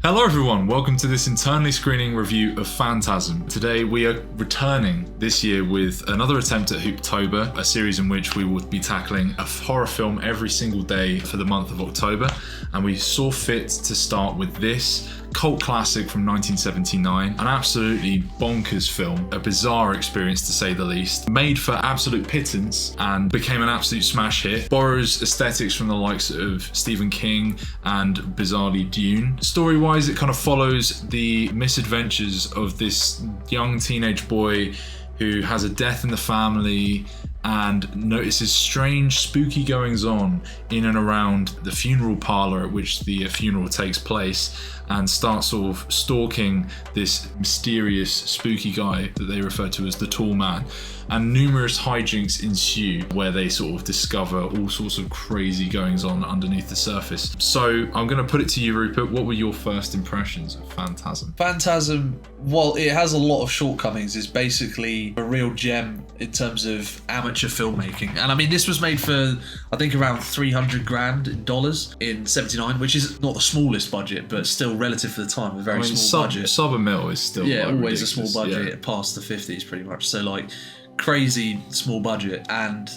Hello everyone, welcome to this internally screening review of Phantasm. Today we are returning this year with another attempt at Hooptober, a series in which we will be tackling a horror film every single day for the month of October, and we saw fit to start with this cult classic from 1979, an absolutely bonkers film, a bizarre experience to say the least, made for absolute pittance and became an absolute smash hit, borrows aesthetics from the likes of Stephen King and bizarrely Dune. Story-wise, it kind of follows the misadventures of this young teenage boy who has a death in the family and notices strange, spooky goings-on in and around the funeral parlour at which the funeral takes place, and starts sort of stalking this mysterious, spooky guy that they refer to as the Tall Man. And numerous hijinks ensue where they sort of discover all sorts of crazy goings-on underneath the surface. So I'm going to put it to you, Rupert. What were your first impressions of Phantasm? Phantasm, while it has a lot of shortcomings, is basically a real gem in terms of amateur filmmaking. And I mean, this was made for, I think, around $300,000 in '79, which is not the smallest budget, but still relative for the time, a very small budget. Sub a mil is still always a small budget, yeah. Past the 50s pretty much. So like, crazy small budget, and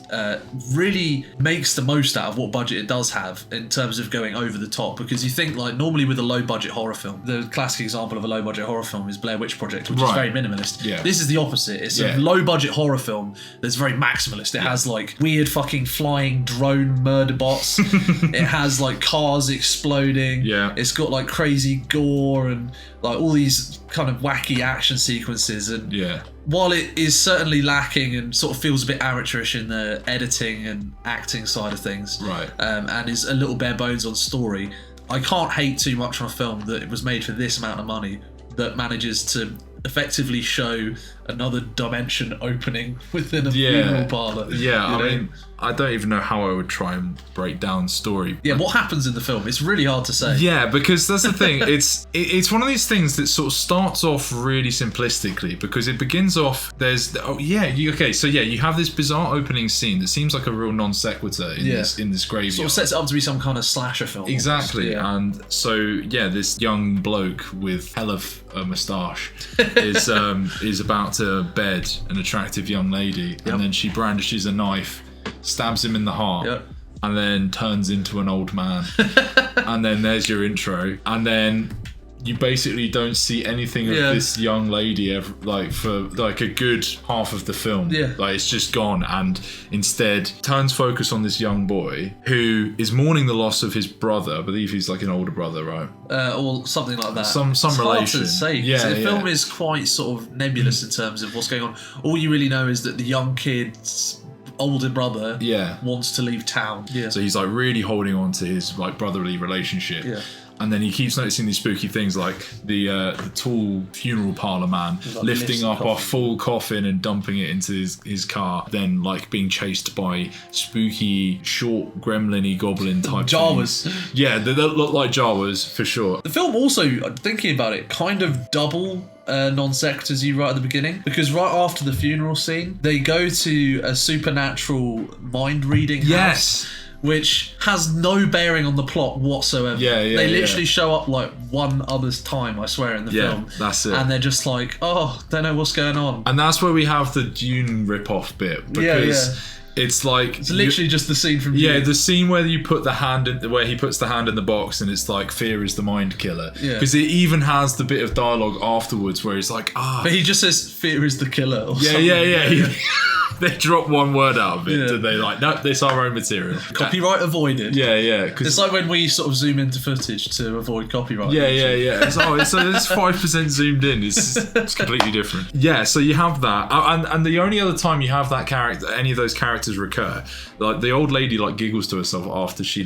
really makes the most out of what budget it does have in terms of going over the top, because you think like normally with a low budget horror film, the classic example of a low budget horror film is Blair Witch Project, which is very minimalist. Yeah. This is the opposite. It's a low budget horror film that's very maximalist. It has like weird fucking flying drone murder bots. It has like cars exploding. Yeah. It's got like crazy gore and like all these kind of wacky action sequences, and while it is certainly lacking and sort of feels a bit amateurish in the editing and acting side of things, and is a little bare bones on story, I can't hate too much on a film that was made for this amount of money that manages to effectively show another dimension opening within a funeral parlour. I mean, I don't even know how I would try and break down story. Yeah, what happens in the film? It's really hard to say. Yeah, because that's the thing. It's one of these things that sort of starts off really simplistically, because it begins off. You have this bizarre opening scene that seems like a real non sequitur in this graveyard. Sort of sets it up to be some kind of slasher film. Exactly, and so this young bloke with hell of a moustache is about to bed an attractive young lady, and then she brandishes a knife, stabs him in the heart, and then turns into an old man. And then there's your intro, and then you basically don't see anything of this young lady ever, like for like a good half of the film. Like it's just gone, and instead turns focus on this young boy who is mourning the loss of his brother. I believe he's like an older brother, right? Or something like that. Some it's relation. Hard to say. The film is quite sort of nebulous in terms of what's going on. All you really know is that the young kid's older brother wants to leave town. So he's like really holding on to his like brotherly relationship. And then he keeps noticing these spooky things, like the tall funeral parlour man lifting up a full coffin and dumping it into his car, then like being chased by spooky, short, gremlin-y goblin type Jawas. Things. Yeah, they look like Jawas for sure. The film also, thinking about it, kind of double non sequiturs you right at the beginning, because right after the funeral scene, they go to a supernatural mind reading house, which has no bearing on the plot whatsoever. They literally show up like one other's time, I swear, in the film. That's it. And they're just like, oh, don't know what's going on. And that's where we have the Dune rip-off bit, because it's like it's literally just the scene from Dune. Yeah, the scene where you put the hand in, where he puts the hand in the box, and it's like fear is the mind killer. Because it even has the bit of dialogue afterwards where he's like, but he just says fear is the killer. Or something. They drop one word out of it. Did they like, no, this is our own material. Copyright avoided. It's like when we sort of zoom into footage to avoid copyright. It's 5% zoomed in. It's completely different. So you have that, and the only other time you have that character, any of those characters recur, like the old lady like giggles to herself after he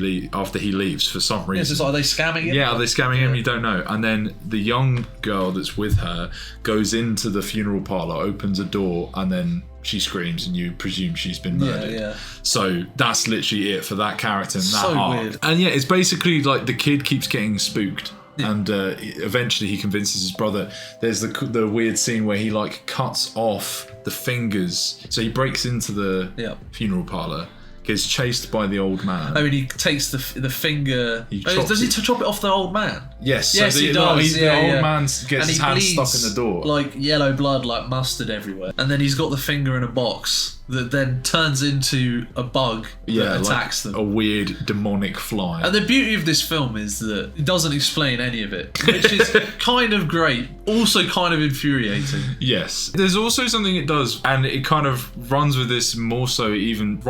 leaves for some reason. So are they scamming him? Are they scamming him? You don't know. And then the young girl that's with her goes into the funeral parlour, opens a door, and then she screams, and you presume she's been murdered. So that's literally it for that character and that arc. Weird. And it's basically like the kid keeps getting spooked. And eventually he convinces his brother. There's the weird scene where he like cuts off the fingers. So he breaks into the funeral parlour, gets chased by the old man. I mean, he takes the finger. Does he chop it off the old man? Yes. Yes, he does. The old man gets his hand stuck in the door. Like yellow blood, like mustard everywhere. And then he's got the finger in a box that then turns into a bug that attacks them. A weird demonic fly. And the beauty of this film is that it doesn't explain any of it, which is kind of great, also kind of infuriating. Yes. There's also something it does, and it kind of runs with this more so even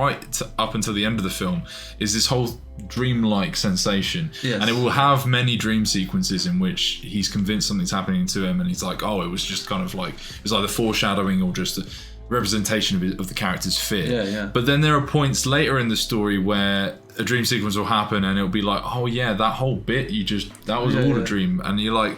up until the end of the film, is this whole dreamlike sensation. Yes. And it will have many dream sequences in which he's convinced something's happening to him, and he's like, oh, it was just kind of like, it was either foreshadowing or just a representation of the character's fear. Yeah. But then there are points later in the story where a dream sequence will happen and it'll be like, oh yeah, that whole bit that was all a dream, and you're like,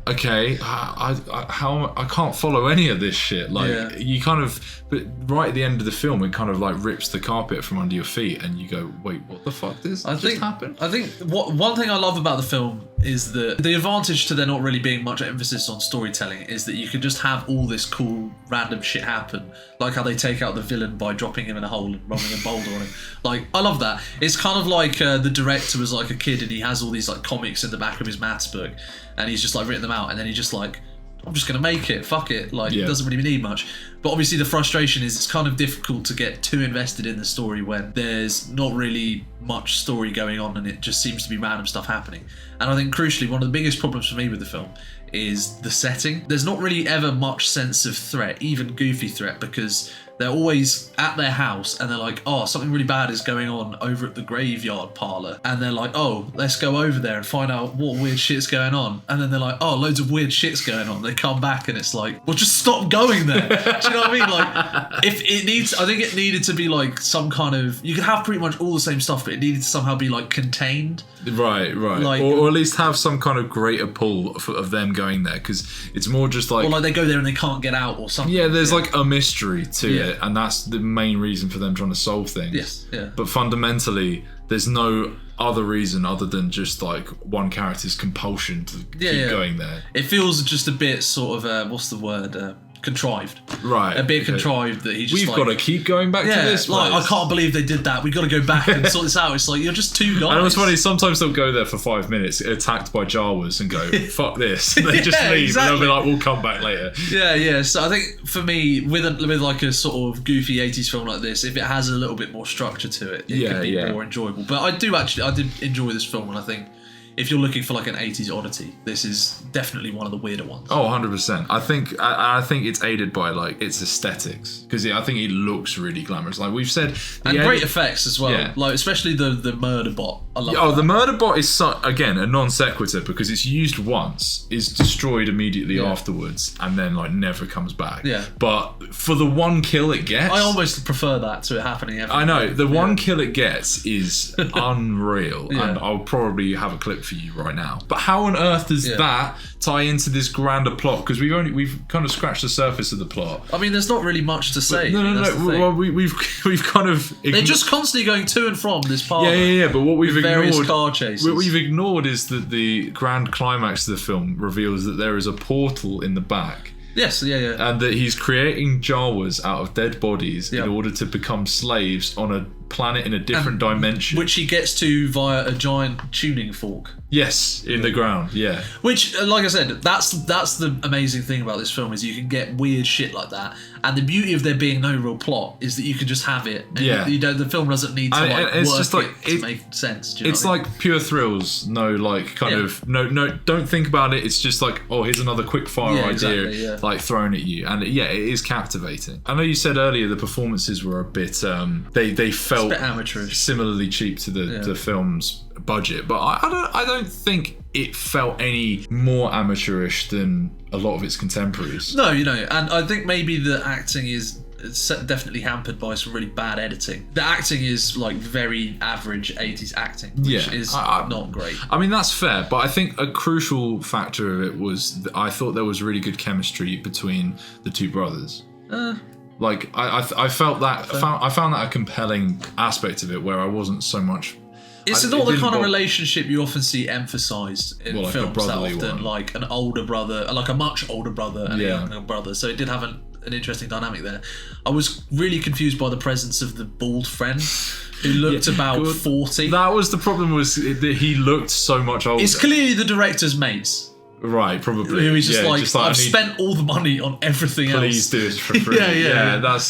okay, I can't follow any of this shit. Like you kind of, but right at the end of the film, it kind of like rips the carpet from under your feet, and you go, wait, what the fuck? This just happened? I think one thing I love about the film is that the advantage to there not really being much emphasis on storytelling is that you can just have all this cool random shit happen, like how they take out the villain by dropping him in a hole and rolling a boulder on him. Like, I love that. It's kind of like the director was like a kid and he has all these like comics in the back of his maths book, and he's just like written them out, and then he's just like, I'm just gonna make it, fuck it, like it doesn't really need much. But obviously the frustration is it's kind of difficult to get too invested in the story when there's not really much story going on and it just seems to be random stuff happening. And I think crucially, one of the biggest problems for me with the film is the setting. There's not really ever much sense of threat, even goofy threat, because they're always at their house and they're like, oh, something really bad is going on over at the graveyard parlour. And they're like, oh, let's go over there and find out what weird shit's going on. And then they're like, oh, loads of weird shit's going on. They come back and it's like, well, just stop going there. Do you know what I mean? Like, I think it needed to be like some kind of, you could have pretty much all the same stuff, but it needed to somehow be like contained. Right. Like, or at least have some kind of greater pull of them going there, because it's more just like... Or like they go there and they can't get out or something. Yeah, there's like a mystery to it, and that's the main reason for them trying to solve things. Yes, yeah. But fundamentally, there's no other reason other than just like one character's compulsion to keep going there. It feels just a bit sort of, what's the word... contrived. Right. A bit contrived that he just We've got to keep going back to this place. Like, I can't believe they did that. We've got to go back and sort this out. It's like, you're just two guys. And it's funny, sometimes they'll go there for 5 minutes, attacked by Jawas, and go, fuck this. And they just leave. Exactly. And they'll be like, we'll come back later. Yeah. So I think for me, with like a sort of goofy 80s film like this, if it has a little bit more structure to it, it can be more enjoyable. But I did enjoy this film, and I think if you're looking for like an 80s oddity, this is definitely one of the weirder ones. Oh, 100%. I think it's aided by like its aesthetics, because I think it looks really glamorous. Like we've said, and great effects as well. Yeah. Like especially the murder bot. I love that. The murder bot is again a non sequitur, because it's used once, is destroyed immediately afterwards, and then like never comes back. Yeah. But for the one kill it gets, I almost prefer that to it happening every I know the one kill it gets is unreal, and I'll probably have a clip for you right now. But how on earth does that tie into this grander plot? Because we've kind of scratched the surface of the plot. I mean, there's not really much to say. No. Well, we've kind of they're just constantly going to and from this part. Yeah. But what we've ignored, various car chases. What we've ignored is that the grand climax of the film reveals that there is a portal in the back. Yes, yeah. And that he's creating Jawas out of dead bodies in order to become slaves on a planet in a different dimension. Which he gets to via a giant tuning fork. Yes, in the ground, yeah. Which, like I said, that's the amazing thing about this film, is you can get weird shit like that. And the beauty of there being no real plot is that you can just have it. And you don't, the film doesn't need to work to make sense. Do you know what I mean? Like pure thrills. No, like kind of no. Don't think about it. It's just like, oh, here's another quick fire idea, like thrown at you, and it is captivating. I know you said earlier the performances were a bit. They felt a bit amateurish, similarly cheap to the film's budget, but I don't think it felt any more amateurish than a lot of its contemporaries. No, and I think maybe the acting is definitely hampered by some really bad editing. The acting is like very average 80s acting, which is not great. I mean, that's fair, but I think a crucial factor of it was that I thought there was really good chemistry between the two brothers. Like I felt that I found that a compelling aspect of it, where I wasn't so much. It's not the kind of relationship you often see emphasised in films that often, like an older brother, like a much older brother and a younger brother. So it did have an interesting dynamic there. I was really confused by the presence of the bald friend who looked about 40. That was the problem, was that he looked so much older. It's clearly the director's mates. Right, probably. Who is just like, I've spent all the money on everything else. Please do this for free. That's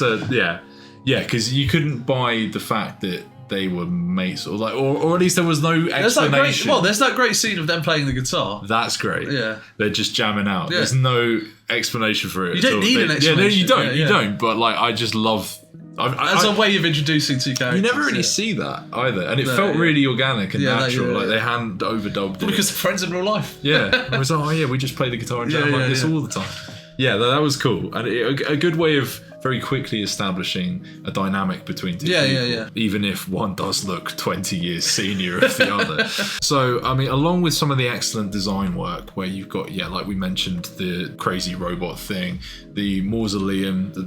because you couldn't buy the fact that they were mates, or at least there was no explanation. There's that great scene of them playing the guitar. That's great. Yeah, they're just jamming out. Yeah. There's no explanation for it. You don't need an explanation. Yeah, no, you don't. But like, I just love. As a way of introducing two characters. You never really see that either, and it felt really organic and natural. Like they hadn't overdubbed it. Because they're friends in real life. Yeah, it was we just play the guitar and jam like this all the time. Yeah, that was cool, and a good way of very quickly establishing a dynamic between two people, even if one does look 20 years senior of the other. So, I mean, along with some of the excellent design work, where you've got, like we mentioned, the crazy robot thing, the mausoleum that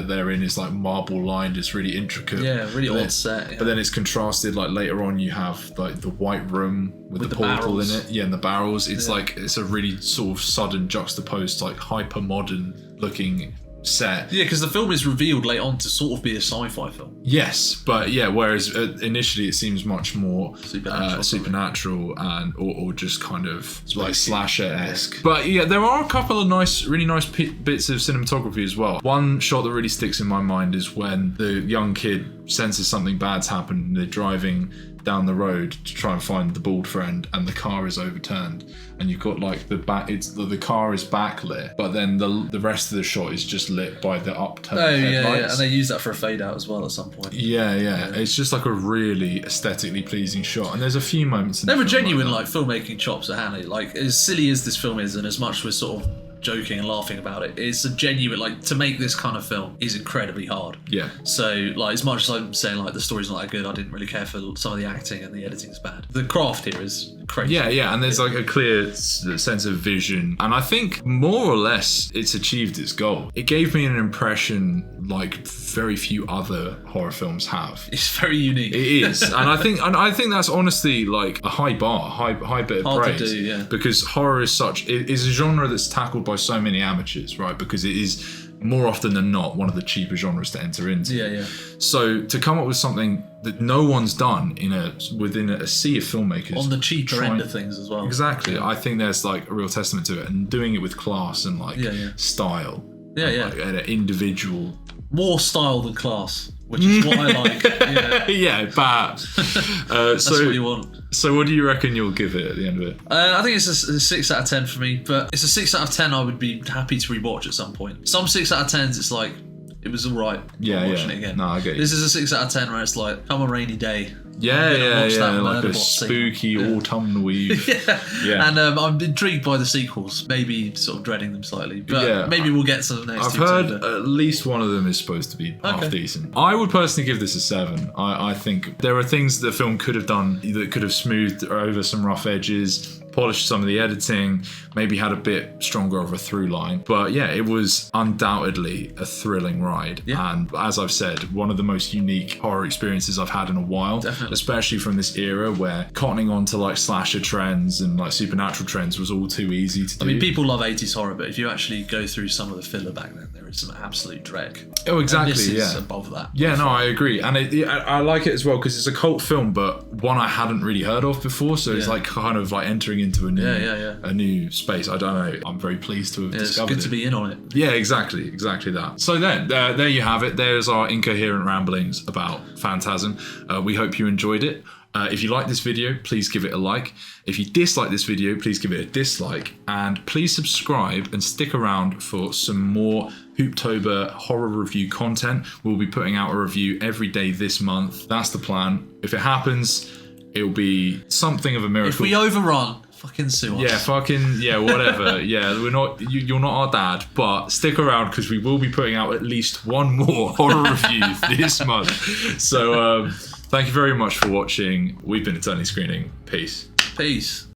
they're in is like marble lined, it's really intricate. Yeah, really odd set. Yeah. But then it's contrasted, like later on you have like the white room with the portal barrels. in it. Yeah, and the barrels. It's like, it's a really sort of sudden juxtaposed, like hyper modern looking set. Yeah, because the film is revealed later on to sort of be a sci-fi film. Yes, but whereas initially it seems much more supernatural and or just kind of like slasher-esque. But yeah, there are a couple of really nice bits of cinematography as well. One shot that really sticks in my mind is when the young kid senses something bad's happened and they're driving down the road to try and find the bald friend, and the car is overturned, and you've got like the car is backlit, but then the rest of the shot is just lit by the upturned headlights. And they use that for a fade out as well at some point. It's just like a really aesthetically pleasing shot, and there's a few moments in there were genuine like filmmaking chops at Hanley. Like, as silly as this film is, and as much as we're sort of joking and laughing about it, it's a genuine, like, to make this kind of film is incredibly hard. Yeah. So, like, as much as I'm saying, like, the story's not that good, I didn't really care for some of the acting, and the editing's bad. The craft here is crazy. Yeah, and there's like a clear sense of vision, and I think more or less it's achieved its goal. It gave me an impression like very few other horror films have. It's very unique. It is, and I think that's honestly like a high bar, high bit of hard praise. To do, yeah. Because horror is a genre that's tackled by so many amateurs, right? Because it is more often than not one of the cheaper genres to enter into. Yeah. So to come up with something that no one's done within a sea of filmmakers on the cheaper end of things as well. Exactly. I think there's like a real testament to it, and doing it with class and like style. Yeah. Like an individual. More style than class, which is what I like. Yeah, but that's what you want. So what do you reckon you'll give it at the end of it? I think it's a 6 out of 10 for me, but it's a 6 out of 10 I would be happy to rewatch at some point. Some 6 out of 10s, it's like, it was alright. Watching it again. No, I get you. This is a 6 out of 10 where it's like, come a rainy day. Yeah, like a spooky autumnal eve. Yeah. And I'm intrigued by the sequels, maybe sort of dreading them slightly, but maybe we'll get some next. I've heard at least one of them is supposed to be half decent. I would personally give this a 7. I think there are things the film could have done that could have smoothed over some rough edges, polished some of the editing, maybe had a bit stronger of a through line. But yeah, it was undoubtedly a thrilling ride. Yeah. And as I've said, one of the most unique horror experiences I've had in a while. Definitely. Especially from this era where cottoning on to like slasher trends and like supernatural trends was all too easy to do. I mean, people love 80s horror, but if you actually go through some of the filler back then, there is some absolute dreck. Oh, exactly. And this is above that. Yeah, no, I agree. And I like it as well because it's a cult film, but one I hadn't really heard of before. So it's like kind of like entering into a new space. I don't know. I'm very pleased to have discovered it. It's good to be in on it. Yeah, exactly that. So then, there you have it. There's our incoherent ramblings about Phantasm. We hope you enjoyed it. If you like this video, please give it a like. If you dislike this video, please give it a dislike. And please subscribe and stick around for some more Hooptober horror review content. We'll be putting out a review every day this month. That's the plan. If it happens, it'll be something of a miracle. If we overrun, fucking sue us. Whatever. You're not our dad, but stick around because we will be putting out at least one more horror review this month. So thank you very much for watching. We've been Eternally Screening. Peace.